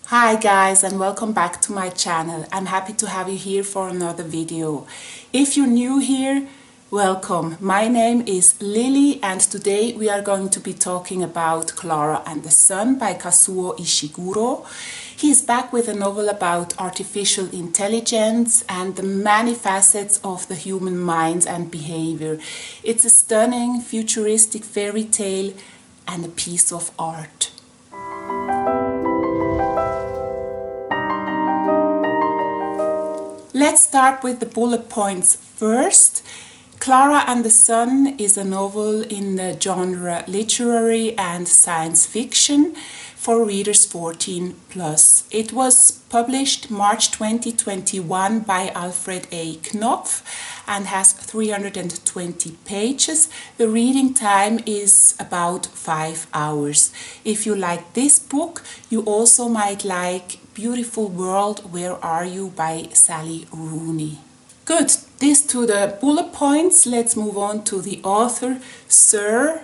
Hi guys, and welcome back to my channel. I'm happy to have you here for another video. If you're new here, welcome. My name is Lily and today we are going to be talking about Klara and the Sun by Kazuo Ishiguro. He is back with a novel about artificial intelligence and the many facets of the human mind and behavior. It's a stunning, futuristic fairy tale and a piece of art. Let's start with the bullet points first. Klara and the Sun is a novel in the genre literary and science fiction for readers 14 plus. It was published March 2021 by Alfred A. Knopf and has 320 pages. The reading time is about 5 hours. If you like this book, you also might like Beautiful World, Where Are You by Sally Rooney. Good, this to the bullet points. Let's move on to the author, Sir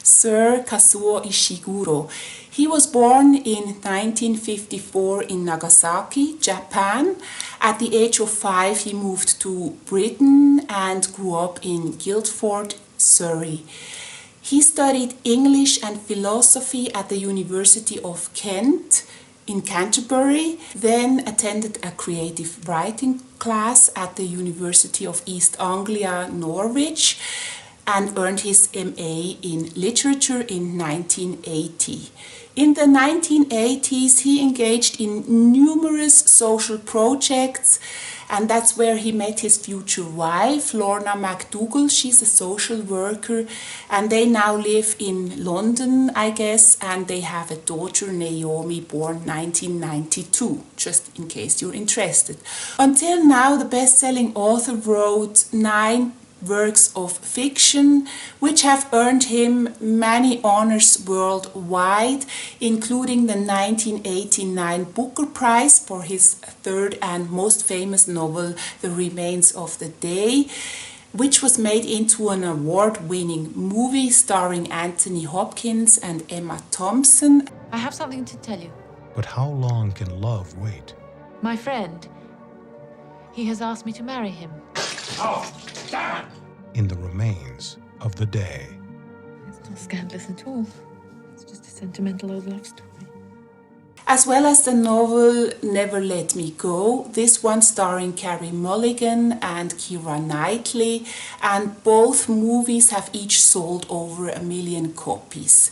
Kazuo Ishiguro. He was born in 1954 in Nagasaki, Japan. At the age of 5, he moved to Britain and grew up in Guildford, Surrey. He studied English and philosophy at the University of Kent in Canterbury, then attended a creative writing class at the University of East Anglia, Norwich, and earned his MA in literature in 1980. In the 1980s, he engaged in numerous social projects, and that's where he met his future wife, Lorna McDougall. She's a social worker, and they now live in London, I guess, and they have a daughter, Naomi, born 1992, just in case you're interested. Until now, the best-selling author wrote 9 works of fiction, which have earned him many honors worldwide, including the 1989 Booker Prize for his third and most famous novel, The Remains of the Day, which was made into an award-winning movie starring Anthony Hopkins and Emma Thompson. I have something to tell you. But how long can love wait? My friend, he has asked me to marry him. Oh, damn it! In the remains of the day. It's not scandalous at all. It's just a sentimental old love story. As well as the novel Never Let Me Go, this one starring Carey Mulligan and Keira Knightley, and both movies have each sold over 1 million copies.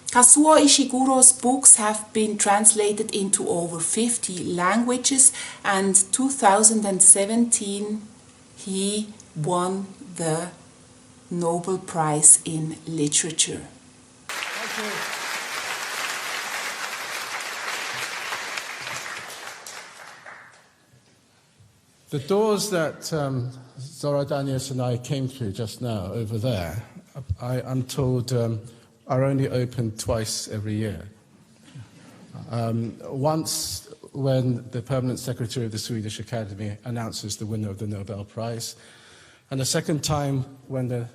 Kazuo Ishiguro's books have been translated into over 50 languages, and 2017 he won the Nobel Prize in Literature. Thank you. The doors that Zora Daniels and I came through just now over there, I'm told are only open twice every year. Once when the permanent secretary of the Swedish Academy announces the winner of the Nobel Prize, and the second time when the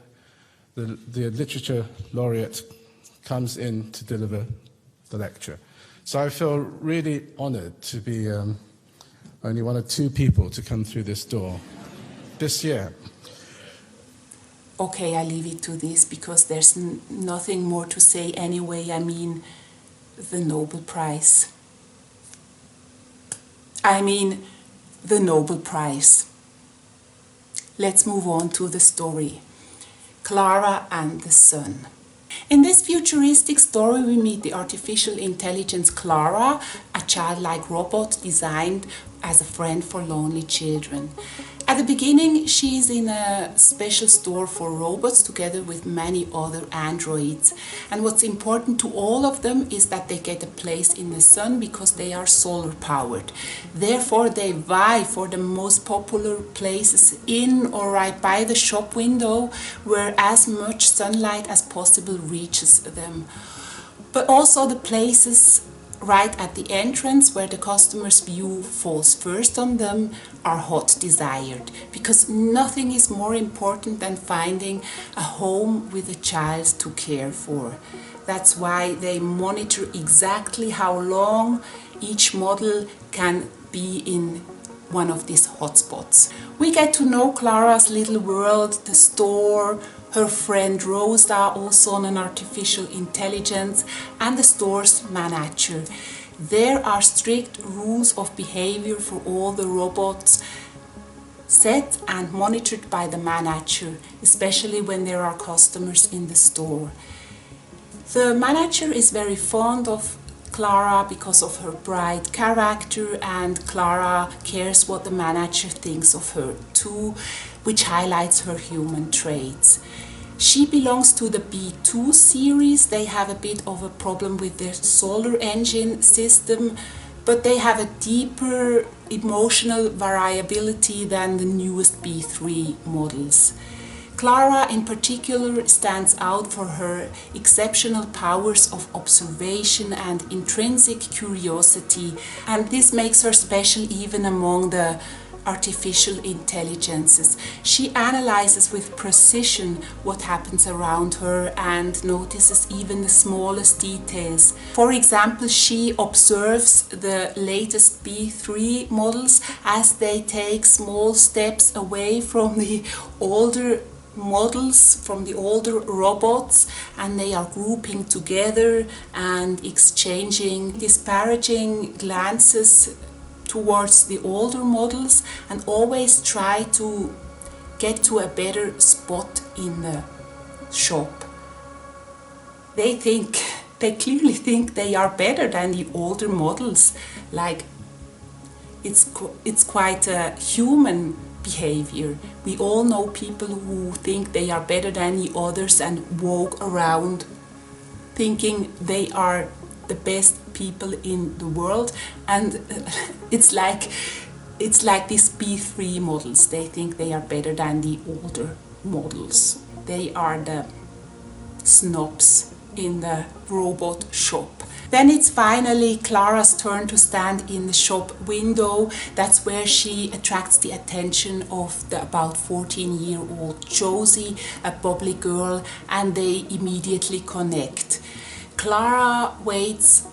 literature laureate comes in to deliver the lecture. So I feel really honored to be only one of 2 people to come through this door this year. Okay, I leave it to this because there's nothing more to say anyway. I mean, the Nobel Prize. The Nobel Prize. Let's move on to the story. Klara and the Sun. In this futuristic story, we meet the artificial intelligence Klara, a childlike robot designed as a friend for lonely children. At the beginning, she is in a special store for robots together with many other androids. And what's important to all of them is that they get a place in the sun because they are solar powered. Therefore, they vie for the most popular places in or right by the shop window where as much sunlight as possible reaches them. But also the places right at the entrance where the customer's view falls first on them are hot desired, because nothing is more important than finding a home with a child to care for. That's why they monitor exactly how long each model can be in one of these hotspots. We get to know Klara's little world, the store, her friend Rosa, also an artificial intelligence, and the store's manager. There are strict rules of behavior for all the robots, set and monitored by the manager, especially when there are customers in the store. The manager is very fond of Klara because of her bright character, and Klara cares what the manager thinks of her too, which highlights her human traits. She belongs to the B2 series. They have a bit of a problem with their solar engine system, but they have a deeper emotional variability than the newest B3 models. Klara in particular stands out for her exceptional powers of observation and intrinsic curiosity, and this makes her special even among the artificial intelligences. She analyzes with precision what happens around her and notices even the smallest details. For example, she observes the latest B3 models as they take small steps away from the older models, from the older robots, and they are grouping together and exchanging disparaging glances towards the older models, and always try to get to a better spot in the shop. They clearly think they are better than the older models. Like, it's quite a human behavior. We all know people who think they are better than the others and walk around thinking they are the best people in the world, and it's like these B3 models. They think they are better than the older models. They are the snobs in the robot shop. Then it's finally Klara's turn to stand in the shop window. That's where she attracts the attention of the about 14-year-old Josie, a bubbly girl, and they immediately connect. Klara waits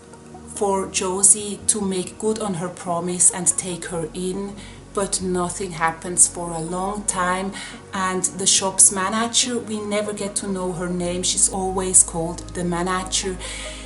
for Josie to make good on her promise and take her in, but nothing happens for a long time, and the shop's manager, we never get to know her name, she's always called the manager.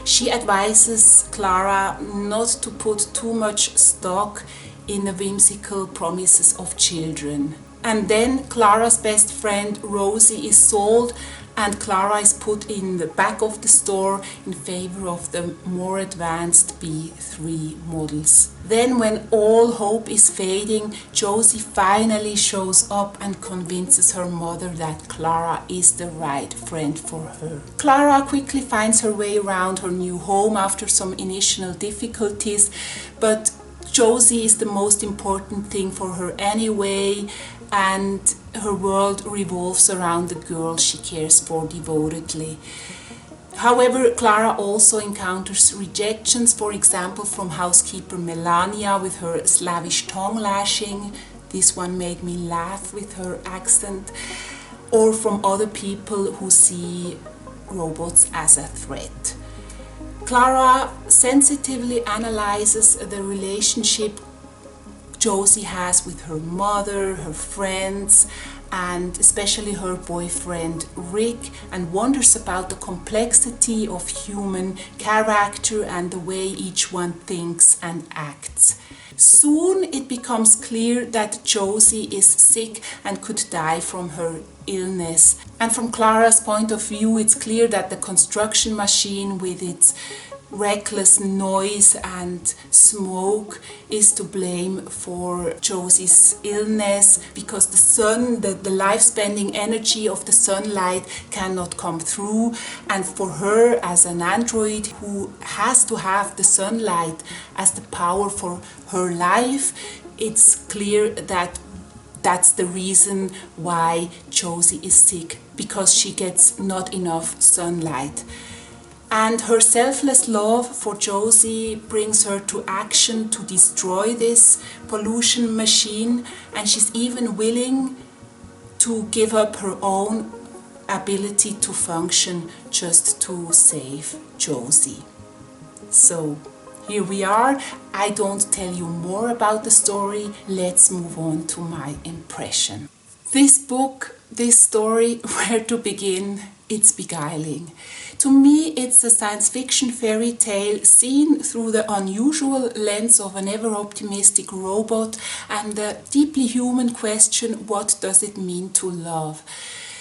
She advises Klara not to put too much stock in the whimsical promises of children. And then Klara's best friend Rosie is sold, and Klara is put in the back of the store in favor of the more advanced B3 models. Then, when all hope is fading, Josie finally shows up and convinces her mother that Klara is the right friend for her. Klara quickly finds her way around her new home after some initial difficulties, but Josie is the most important thing for her anyway, and her world revolves around the girl she cares for devotedly. However, Klara also encounters rejections, for example from housekeeper Melania with her Slavish tongue lashing. This one made me laugh with her accent. Or from other people who see robots as a threat. Klara sensitively analyzes the relationship Josie has with her mother, her friends, and especially her boyfriend Rick, and wonders about the complexity of human character and the way each one thinks and acts. Soon it becomes clear that Josie is sick and could die from her illness. And from Klara's point of view, it's clear that the construction machine with its reckless noise and smoke is to blame for Josie's illness, because the sun, the life-spending energy of the sunlight cannot come through, and for her as an android who has to have the sunlight as the power for her life, it's clear that that's the reason why Josie is sick, because she gets not enough sunlight. And her selfless love for Josie brings her to action to destroy this pollution machine, and she's even willing to give up her own ability to function just to save Josie. So here we are. I don't tell you more about the story. Let's move on to my impression. This book, this story, where to begin? It's beguiling. To me, it's a science fiction fairy tale seen through the unusual lens of an ever-optimistic robot and the deeply human question, what does it mean to love?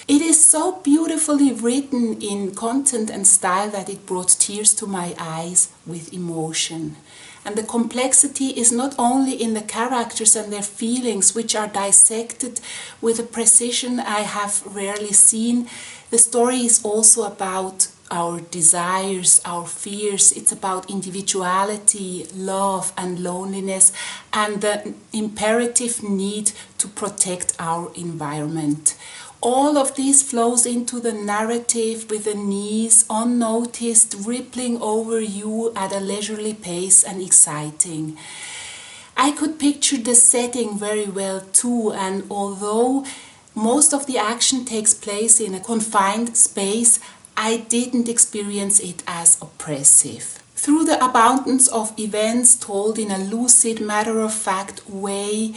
It is so beautifully written in content and style that it brought tears to my eyes with emotion. And the complexity is not only in the characters and their feelings, which are dissected with a precision I have rarely seen. The story is also about our desires, our fears. It's about individuality, love and loneliness, and the imperative need to protect our environment. All of this flows into the narrative with an ease, unnoticed, rippling over you at a leisurely pace and exciting. I could picture the setting very well too, and although most of the action takes place in a confined space, I didn't experience it as oppressive. Through the abundance of events told in a lucid, matter-of-fact way,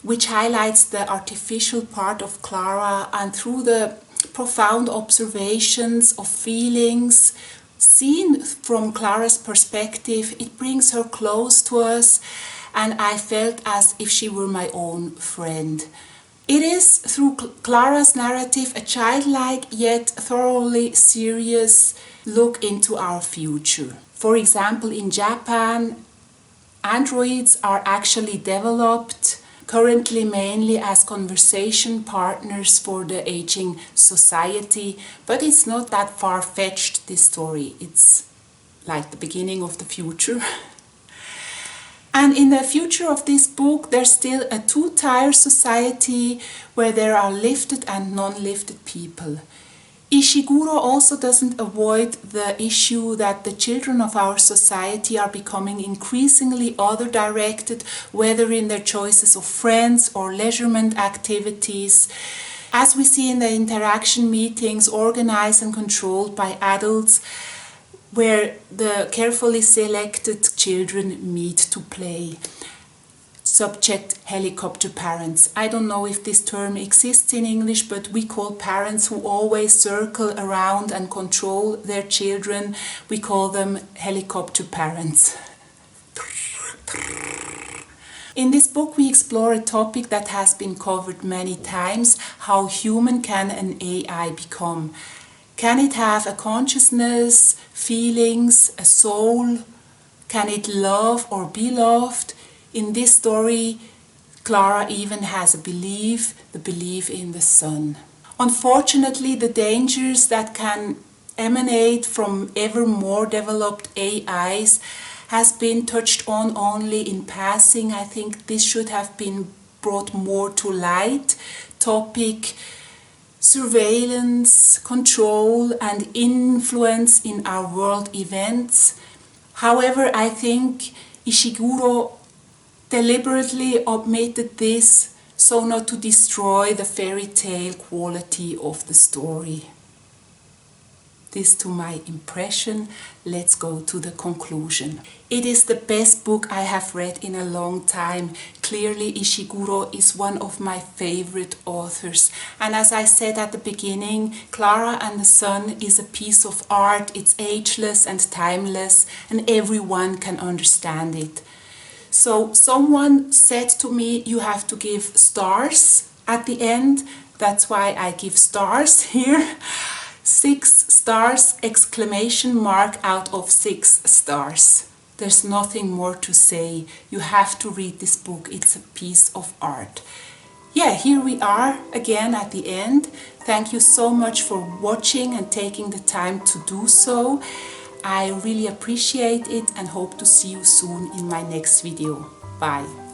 which highlights the artificial part of Klara, and through the profound observations of feelings seen from Klara's perspective, it brings her close to us, and I felt as if she were my own friend. It is, through Klara's narrative, a childlike yet thoroughly serious look into our future. For example, in Japan, androids are actually developed currently mainly as conversation partners for the aging society, but it's not that far-fetched, this story. It's like the beginning of the future. And in the future of this book, there's still a two-tier society where there are lifted and non-lifted people. Ishiguro also doesn't avoid the issue that the children of our society are becoming increasingly other-directed, whether in their choices of friends or leisurement activities, as we see in the interaction meetings organized and controlled by adults, where the carefully selected children meet to play. Subject: helicopter parents. I don't know if this term exists in English, but we call parents who always circle around and control their children, we call them helicopter parents. In this book we explore a topic that has been covered many times: how human can an AI become? Can it have a consciousness, feelings, a soul? Can it love or be loved? In this story, Klara even has a belief, the belief in the sun. Unfortunately, the dangers that can emanate from ever more developed AIs has been touched on only in passing. I think this should have been brought more to light. Topic: surveillance, control and influence in our world events. However, I think Ishiguro deliberately omitted this so not to destroy the fairy tale quality of the story. This to my impression. Let's go to the conclusion. It is the best book I have read in a long time. Clearly, Ishiguro is one of my favorite authors. And as I said at the beginning, Klara and the Sun is a piece of art. It's ageless and timeless, and everyone can understand it. So someone said to me, you have to give stars at the end. That's why I give stars here. 6 stars, exclamation mark out of 6 stars. There's nothing more to say. You have to read this book. It's a piece of art. Yeah, here we are again at the end. Thank you so much for watching and taking the time to do so. I really appreciate it and hope to see you soon in my next video. Bye.